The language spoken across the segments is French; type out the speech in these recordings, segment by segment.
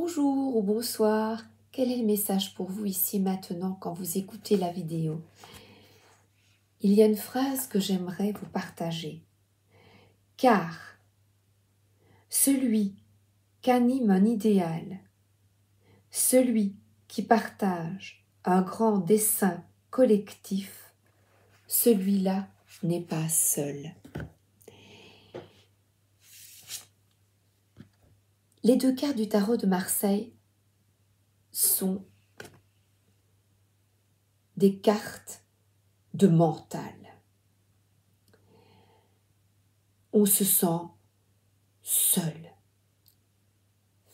Bonjour ou bonsoir, quel est le message pour vous ici maintenant quand vous écoutez la vidéo? Il y a une phrase que j'aimerais vous partager. Car celui qu'anime un idéal, celui qui partage un grand dessein collectif, celui-là n'est pas seul. Les deux cartes du tarot de Marseille sont des cartes de mental. On se sent seul,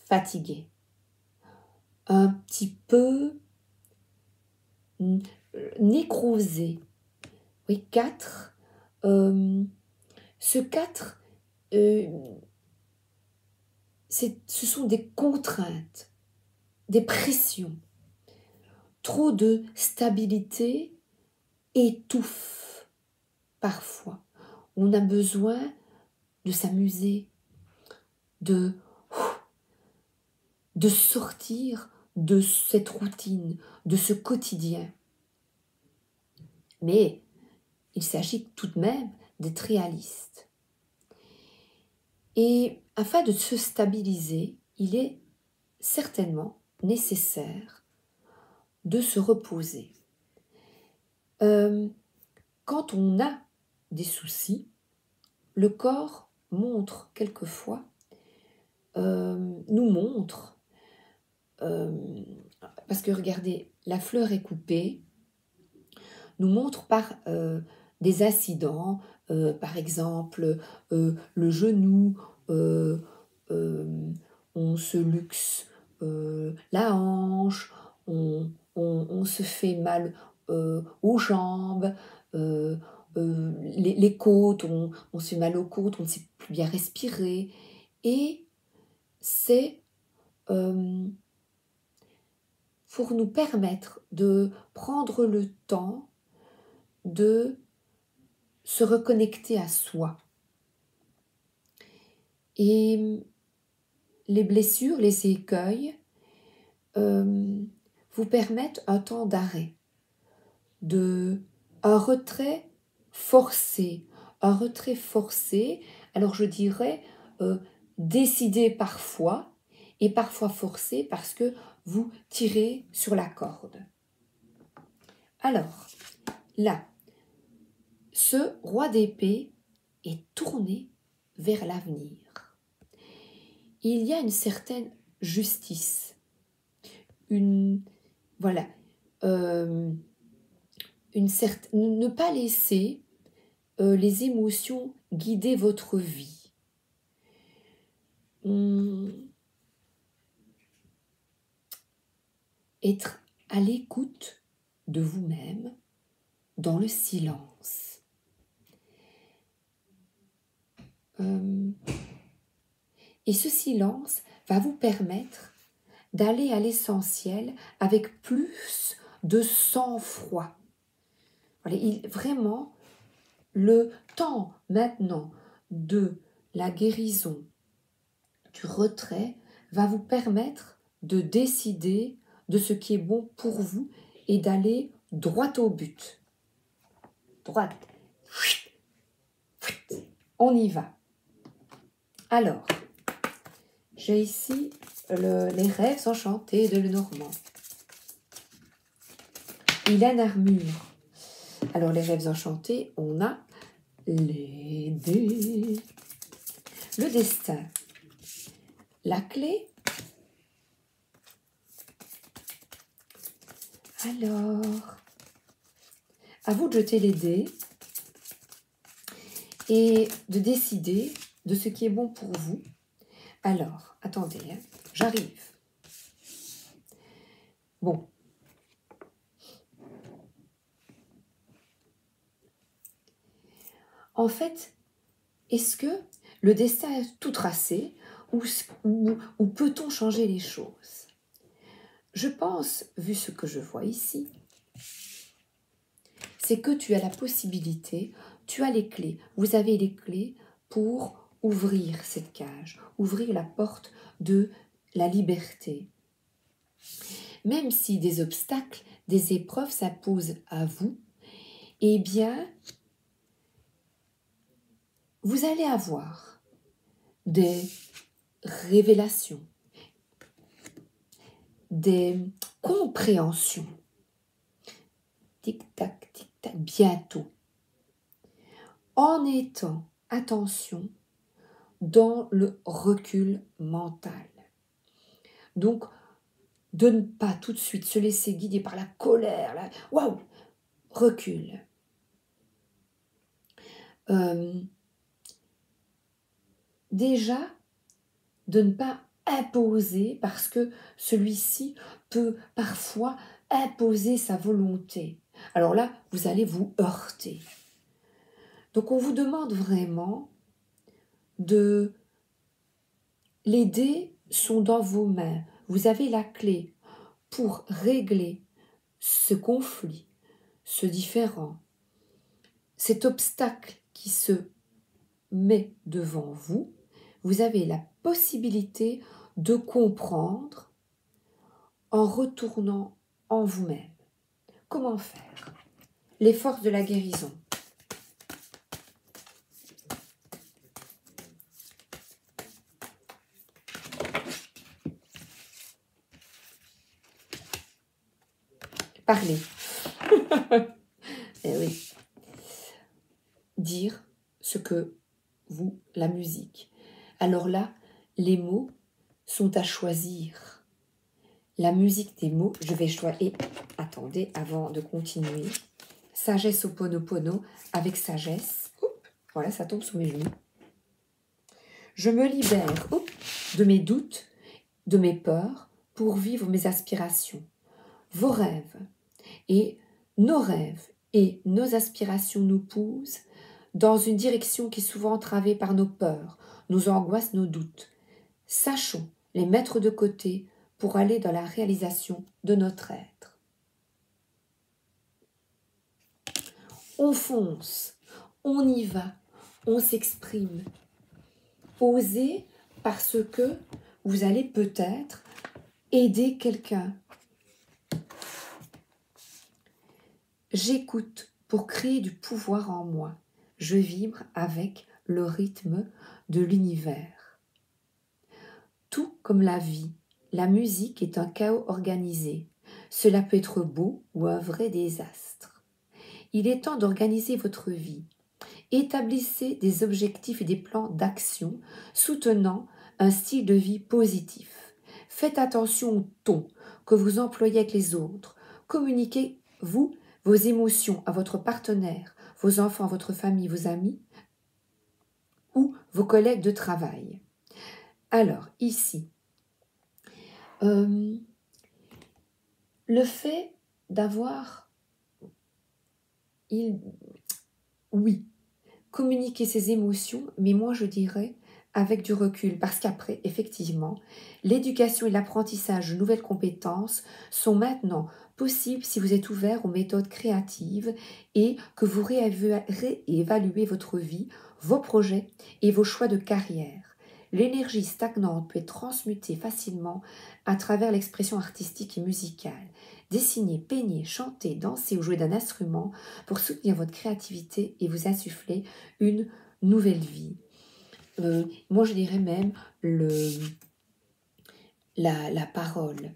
fatigué, un petit peu nécrosé. Oui, 4. Ce 4, ce sont des contraintes, des pressions. Trop de stabilité étouffe parfois. On a besoin de s'amuser, de sortir de cette routine, de ce quotidien. Mais il s'agit tout de même d'être réaliste. Et afin de se stabiliser, il est certainement nécessaire de se reposer. Quand on a des soucis, le corps montre quelquefois, nous montre, parce que regardez, la fleur est coupée, nous montre par des incidents, par exemple le genou, on se luxe la hanche, on se fait mal aux jambes, les côtes, on se fait mal aux côtes, on ne sait plus bien respirer. Et c'est pour nous permettre de prendre le temps de se reconnecter à soi. Et les blessures, les écueils vous permettent un temps d'arrêt, un retrait forcé. Alors je dirais décidé parfois et parfois forcé parce que vous tirez sur la corde. Alors, là, ce roi d'épée est tourné vers l'avenir. Il y a une certaine justice, ne pas laisser les émotions guider votre vie. Être à l'écoute de vous-même dans le silence. Et ce silence va vous permettre d'aller à l'essentiel avec plus de sang-froid. Voilà, vraiment, le temps maintenant de la guérison, du retrait, va vous permettre de décider de ce qui est bon pour vous et d'aller droit au but. Droite. On y va. Alors, j'ai ici les rêves enchantés de Lenormand. Il a une armure. Alors, les rêves enchantés, on a les dés, le destin, la clé. Alors, à vous de jeter les dés et de décider de ce qui est bon pour vous. Alors, attendez, j'arrive. Bon. En fait, est-ce que le destin est tout tracé ou peut-on changer les choses? Je pense, vu ce que je vois ici, c'est que tu as la possibilité, tu as les clés, vous avez les clés pour ouvrir cette cage, ouvrir la porte de la liberté. Même si des obstacles, des épreuves s'imposent à vous, eh bien, vous allez avoir des révélations, des compréhensions. Tic-tac, tic-tac, bientôt. En étant, attention, dans le recul mental. Donc, de ne pas tout de suite se laisser guider par la colère. Waouh, recul. Déjà, de ne pas imposer, parce que celui-ci peut parfois imposer sa volonté. Alors là, vous allez vous heurter. Donc on vous demande vraiment de... Les dés sont dans vos mains. Vous avez la clé pour régler ce conflit, ce différend, cet obstacle qui se met devant vous. Vous avez la possibilité de comprendre en retournant en vous-même. Comment faire? Les forces de la guérison. Parler. Eh oui. Dire ce que vous, la musique. Alors là, les mots sont à choisir. La musique des mots, je vais choisir. Et attendez, avant de continuer, sagesse Ho'oponopono avec sagesse. Oups, voilà, ça tombe sous mes genoux. Je me libère de mes doutes, de mes peurs, pour vivre mes aspirations. Vos rêves et nos aspirations nous poussent dans une direction qui est souvent entravée par nos peurs, nos angoisses, nos doutes. Sachons les mettre de côté pour aller dans la réalisation de notre être. On fonce, on y va, on s'exprime. Osez parce que vous allez peut-être aider quelqu'un. J'écoute pour créer du pouvoir en moi. Je vibre avec le rythme de l'univers. Tout comme la vie, la musique est un chaos organisé. Cela peut être beau ou un vrai désastre. Il est temps d'organiser votre vie. Établissez des objectifs et des plans d'action soutenant un style de vie positif. Faites attention au ton que vous employez avec les autres. Communiquez-vous vos émotions à votre partenaire, vos enfants, votre famille, vos amis ou vos collègues de travail. Alors, ici, le fait d'avoir... Oui, communiquer ses émotions, mais moi je dirais avec du recul, parce qu'après, effectivement, l'éducation et l'apprentissage de nouvelles compétences sont maintenant possibles si vous êtes ouvert aux méthodes créatives et que vous réévaluez votre vie, vos projets et vos choix de carrière. L'énergie stagnante peut être transmutée facilement à travers l'expression artistique et musicale. Dessiner, peigner, chanter, danser ou jouer d'un instrument pour soutenir votre créativité et vous insuffler une nouvelle vie. Moi, je dirais même la parole.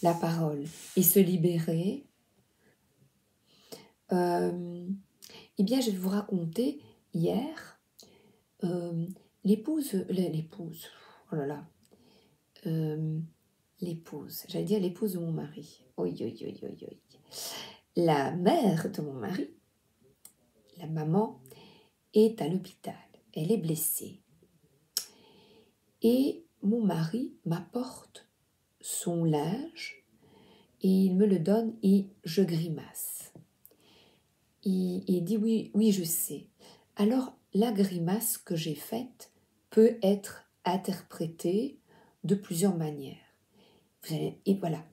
La parole. Et se libérer. Eh bien, je vais vous raconter hier, l'épouse, oh là là, l'épouse, j'allais dire l'épouse de mon mari. Oi, oi, oi, oi, oi. La mère de mon mari, la maman, est à l'hôpital. Elle est blessée. Et mon mari m'apporte son linge et il me le donne et je grimace. Il dit oui, oui, je sais. Alors la grimace que j'ai faite peut être interprétée de plusieurs manières. Et voilà.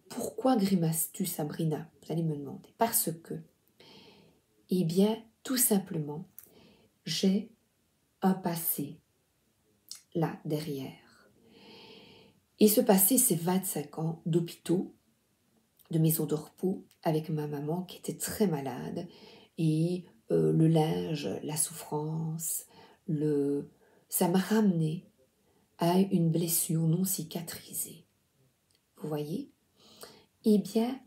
Pourquoi grimaces-tu, Sabrina? Vous allez me demander. Parce que, eh bien, tout simplement, j'ai un passé là derrière. Et se passer ces 25 ans d'hôpitaux, de maisons de repos, avec ma maman qui était très malade, et le linge, la souffrance, ça m'a ramené à une blessure non cicatrisée. Vous voyez? Eh bien,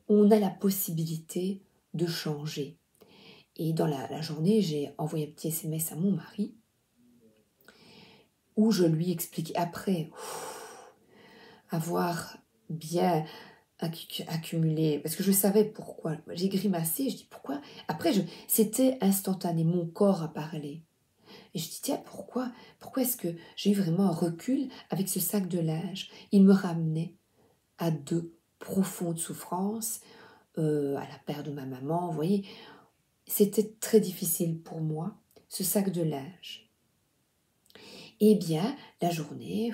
on a la possibilité de changer. Et dans la journée, j'ai envoyé un petit SMS à mon mari où je lui expliquais, après avoir bien accumulé, parce que je savais pourquoi. J'ai grimacé, je dis pourquoi. Après, c'était instantané, mon corps a parlé. Et je dis, tiens, pourquoi est-ce que j'ai eu vraiment un recul avec ce sac de linge? Il me ramenait à de profondes souffrances, à la perte de ma maman, vous voyez. C'était très difficile pour moi, ce sac de linge. Eh bien, la journée,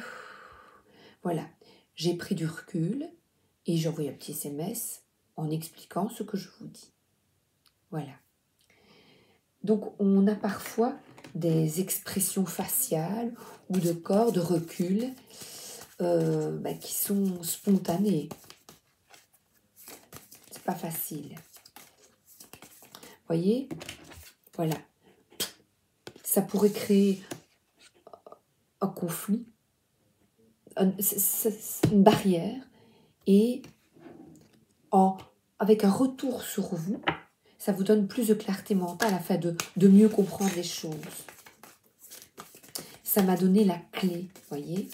voilà, j'ai pris du recul et j'ai envoyé un petit SMS en expliquant ce que je vous dis. Voilà. Donc, on a parfois des expressions faciales ou de corps, de recul, qui sont spontanées. C'est pas facile. Voyez, voilà. Ça pourrait créer un conflit, une barrière, et avec un retour sur vous, ça vous donne plus de clarté mentale afin de mieux comprendre les choses. Ça m'a donné la clé, voyez,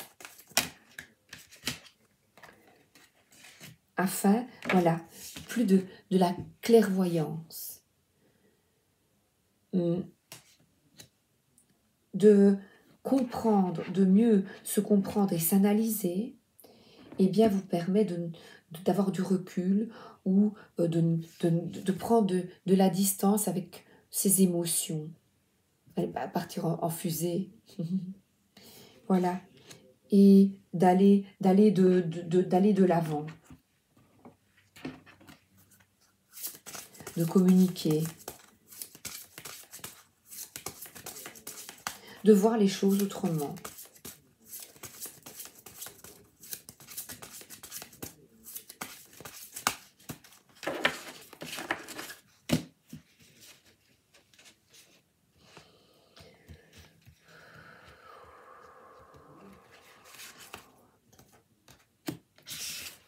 afin, voilà, plus de la clairvoyance, de comprendre, de mieux se comprendre et s'analyser, eh bien, vous permet d'avoir du recul ou de prendre de la distance avec ses émotions. Partir en fusée. Voilà. Et d'aller de l'avant. De communiquer. De voir les choses autrement.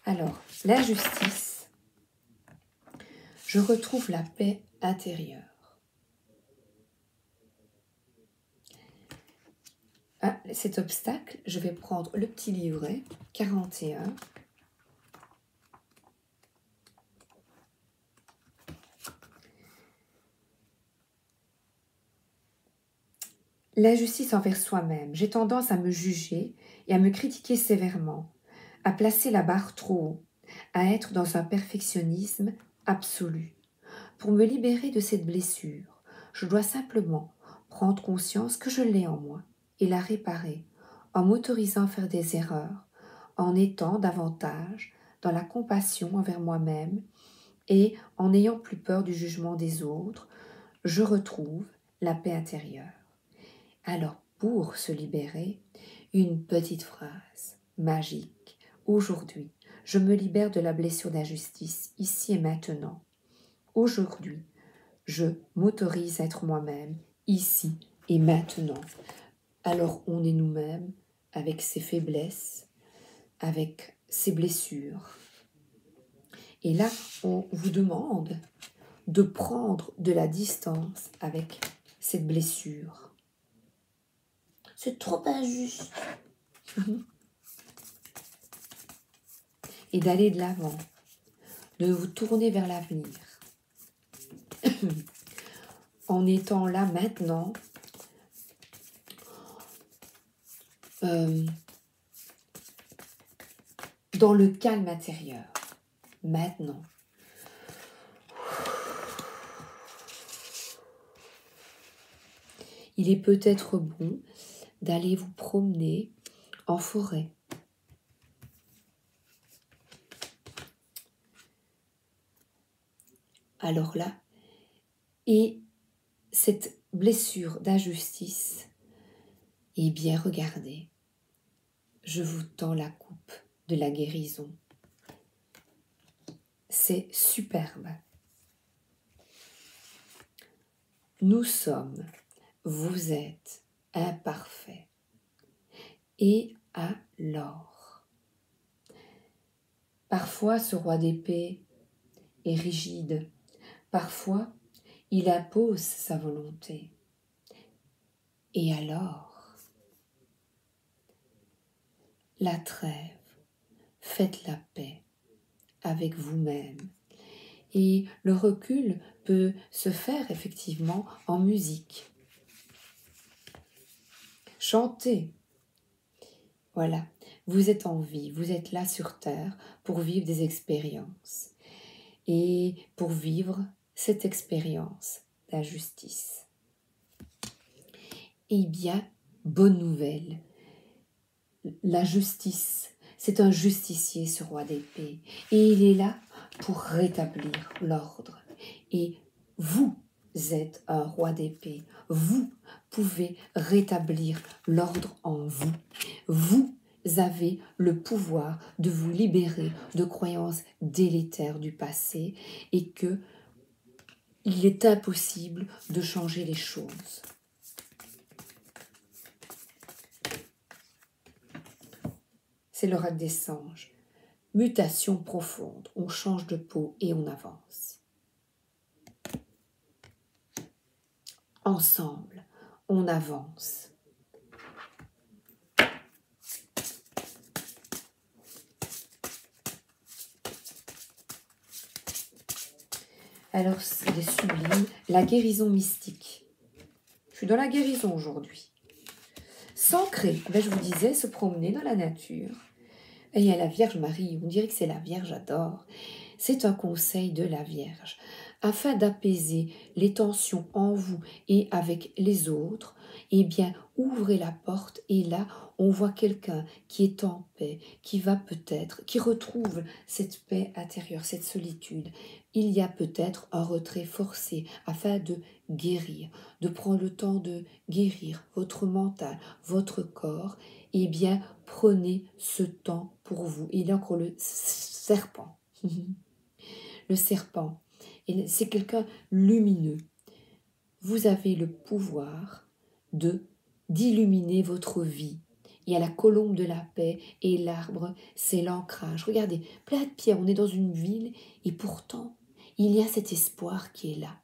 Alors, la justice, je retrouve la paix intérieure. À cet obstacle, je vais prendre le petit livret 41. L'injustice envers soi-même. J'ai tendance à me juger et à me critiquer sévèrement, à placer la barre trop haut, à être dans un perfectionnisme absolu. Pour me libérer de cette blessure, je dois simplement prendre conscience que je l'ai en moi et la réparer en m'autorisant à faire des erreurs, en étant davantage dans la compassion envers moi-même et en n'ayant plus peur du jugement des autres. Je retrouve la paix intérieure. Alors, pour se libérer, une petite phrase magique. Aujourd'hui, je me libère de la blessure d'injustice, ici et maintenant. Aujourd'hui, je m'autorise à être moi-même, ici et maintenant. Alors, on est nous-mêmes avec ses faiblesses, avec ses blessures. Et là, on vous demande de prendre de la distance avec cette blessure. C'est trop injuste. Et d'aller de l'avant, de vous tourner vers l'avenir. En étant là maintenant, dans le calme intérieur. Maintenant. Il est peut-être bon d'aller vous promener en forêt. Alors là, et cette blessure d'injustice, eh bien regardez, je vous tends la coupe de la guérison. C'est superbe. Nous sommes, vous êtes imparfaits. Et alors, parfois ce roi d'épée est rigide, parfois il impose sa volonté. Et alors, la trêve, faites la paix avec vous-même. Et le recul peut se faire effectivement en musique. Chantez. Voilà, vous êtes en vie, vous êtes là sur Terre pour vivre des expériences. Et pour vivre cette expérience d'injustice. Eh bien, bonne nouvelle. La justice, c'est un justicier, ce roi d'épée. Et il est là pour rétablir l'ordre. Et vous êtes un roi d'épée. Vous pouvez rétablir l'ordre en vous. Vous avez le pouvoir de vous libérer de croyances délétères du passé et que il est impossible de changer les choses. C'est l'oracle des singes. Mutation profonde, on change de peau et on avance. Ensemble, on avance. Alors, c'est sublime, la guérison mystique. Je suis dans la guérison aujourd'hui. S'ancrer, je vous disais, se promener dans la nature. Et il y a la Vierge Marie, on dirait que c'est la Vierge, j'adore. C'est un conseil de la Vierge. Afin d'apaiser les tensions en vous et avec les autres, eh bien, ouvrez la porte et là, on voit quelqu'un qui est en paix, qui va peut-être, qui retrouve cette paix intérieure, cette solitude. Il y a peut-être un retrait forcé afin de guérir, de prendre le temps de guérir votre mental, votre corps. Eh bien, prenez ce temps pour vous. Il y a encore le serpent. Le serpent, c'est quelqu'un lumineux. Vous avez le pouvoir d'illuminer votre vie. Il y a la colombe de la paix et l'arbre, c'est l'ancrage. Regardez, plein de pierres, on est dans une ville et pourtant, il y a cet espoir qui est là.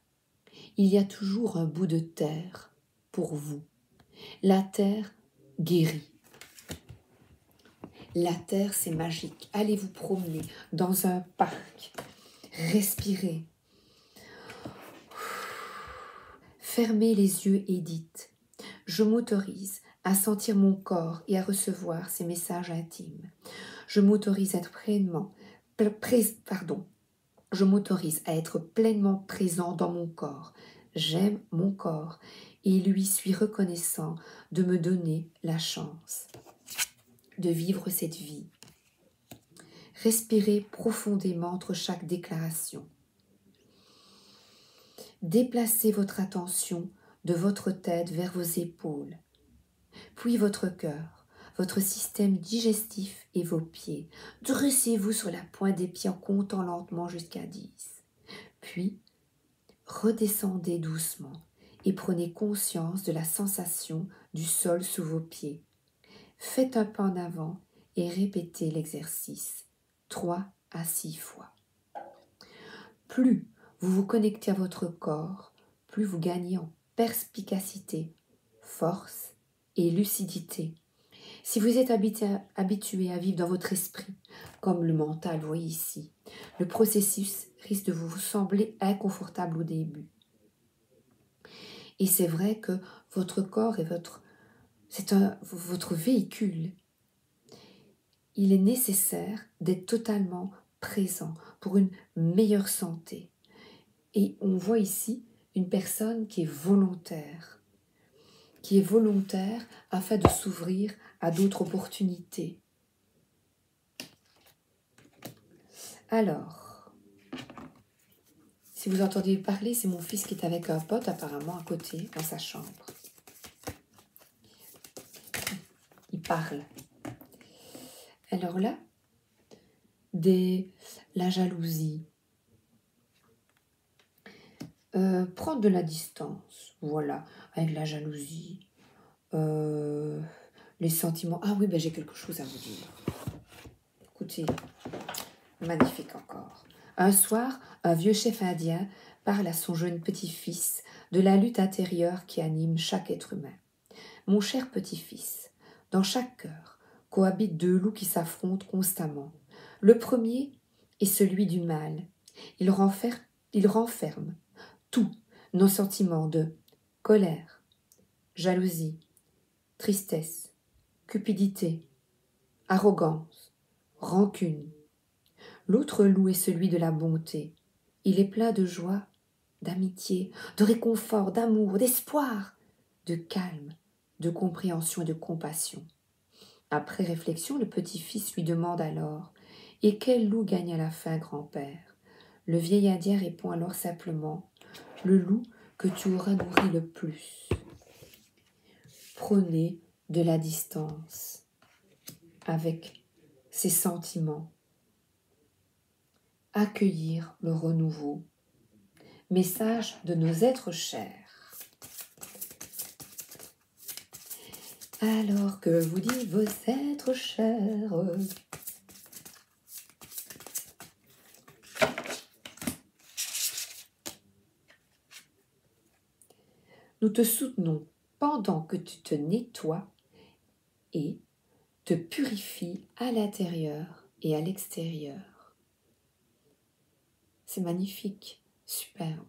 Il y a toujours un bout de terre pour vous. La terre guérit. La terre, c'est magique. Allez vous promener dans un parc. Respirez. Fermez les yeux et dites « Je m'autorise à sentir mon corps et à recevoir ces messages intimes. Je m'autorise à être Je m'autorise à être pleinement présent dans mon corps. J'aime mon corps et lui suis reconnaissant de me donner la chance de vivre cette vie. » Respirez profondément entre chaque déclaration. Déplacez votre attention de votre tête vers vos épaules, puis votre cœur, votre système digestif et vos pieds. Dressez-vous sur la pointe des pieds en comptant lentement jusqu'à 10. Puis, redescendez doucement et prenez conscience de la sensation du sol sous vos pieds. Faites un pas en avant et répétez l'exercice 3 à 6 fois. Plus vous vous connectez à votre corps, plus vous gagnez en perspicacité, force et lucidité. Si vous êtes habitué à vivre dans votre esprit, comme le mental, vous voyez ici, le processus risque de vous sembler inconfortable au début. Et c'est vrai que votre corps est votre véhicule. Il est nécessaire d'être totalement présent pour une meilleure santé. Et on voit ici une personne qui est volontaire afin de s'ouvrir à d'autres opportunités. Alors, si vous entendez parler, c'est mon fils qui est avec un pote apparemment à côté, dans sa chambre. Il parle. Alors là, la jalousie, prendre de la distance, voilà, avec la jalousie, les sentiments. Ah oui, ben j'ai quelque chose à vous dire. Écoutez, magnifique encore. Un soir, un vieux chef indien parle à son jeune petit-fils de la lutte intérieure qui anime chaque être humain. Mon cher petit-fils, dans chaque cœur cohabitent deux loups qui s'affrontent constamment. Le premier est celui du mal. Il renferme tous nos sentiments de colère, jalousie, tristesse, cupidité, arrogance, rancune. L'autre loup est celui de la bonté. Il est plein de joie, d'amitié, de réconfort, d'amour, d'espoir, de calme, de compréhension et de compassion. Après réflexion, le petit-fils lui demande alors « Et quel loup gagne à la fin, grand-père » Le vieil Indien répond alors simplement « Le loup que tu auras nourri le plus. » Prenez de la distance avec ses sentiments. Accueillir le renouveau. Message de nos êtres chers. Alors que vous dites vos êtres chers, nous te soutenons pendant que tu te nettoies et te purifies à l'intérieur et à l'extérieur. C'est magnifique, superbe.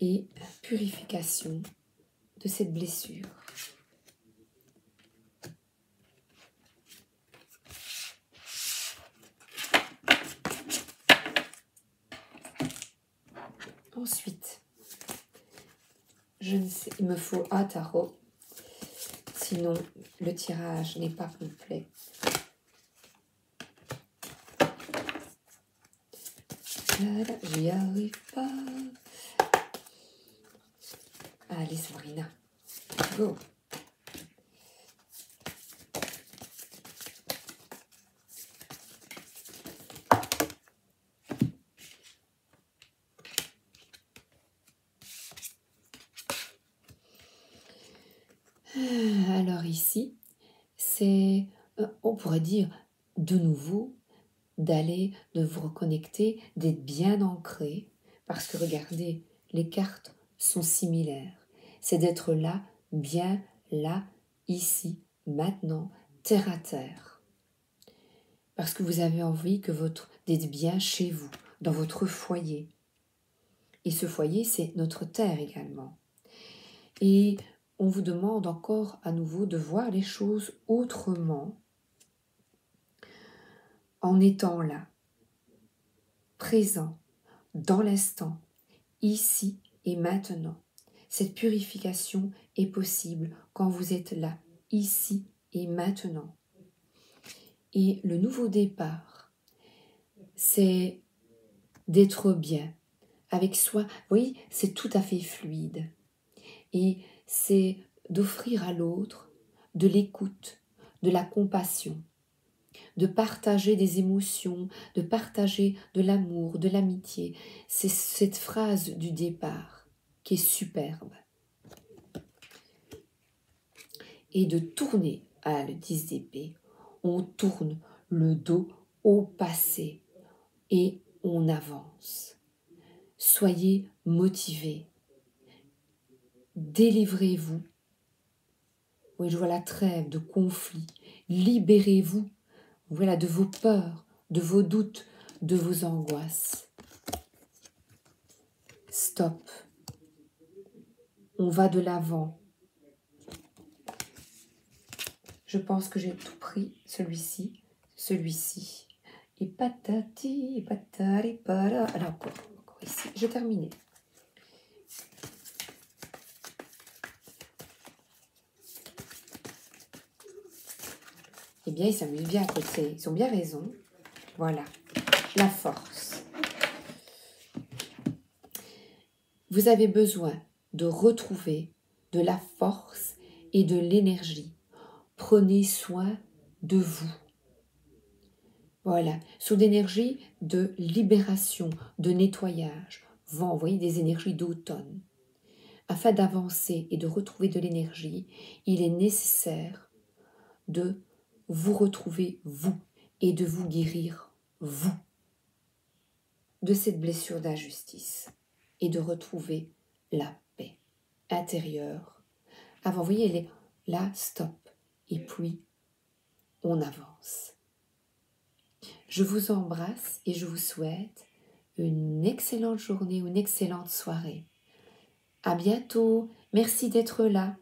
Et purification de cette blessure. Ensuite, je ne sais, il me faut un tarot, sinon le tirage n'est pas complet. Voilà, j'y arrive pas. Allez, Sabrina, go. Alors ici, c'est, on pourrait dire, de nouveau, de vous reconnecter, d'être bien ancré, parce que regardez, les cartes sont similaires. C'est d'être là, bien là, ici, maintenant, terre à terre. Parce que vous avez envie d'être bien chez vous, dans votre foyer. Et ce foyer, c'est notre terre également. Et on vous demande encore à nouveau de voir les choses autrement, en étant là, présent, dans l'instant, ici et maintenant. Cette purification est possible quand vous êtes là, ici et maintenant. Et le nouveau départ, c'est d'être bien avec soi. Vous voyez, c'est tout à fait fluide. Et c'est d'offrir à l'autre de l'écoute, de la compassion, de partager des émotions, de partager de l'amour, de l'amitié. C'est cette phrase du départ qui est superbe. Et de tourner à le 10 d'épée, on tourne le dos au passé et on avance. Soyez motivés. Délivrez-vous. Oui, je vois la trêve de conflit. Libérez-vous. Voilà, de vos peurs, de vos doutes, de vos angoisses. Stop. On va de l'avant. Je pense que j'ai tout pris, celui-ci. Et patati, et patari, para. Alors, encore ici, j'ai terminé. Eh bien, ils s'amusent bien à côté. Ils ont bien raison. Voilà, la force. Vous avez besoin de retrouver de la force et de l'énergie. prenez soin de vous. Voilà, sous d'énergie de libération, de nettoyage, vent, vous voyez, des énergies d'automne. Afin d'avancer et de retrouver de l'énergie, il est nécessaire de vous retrouver vous et de vous guérir vous de cette blessure d'injustice et de retrouver la paix intérieure. Avant, vous voyez, elle est là, stop, et puis on avance. Je vous embrasse et je vous souhaite une excellente journée ou une excellente soirée. À bientôt. Merci d'être là.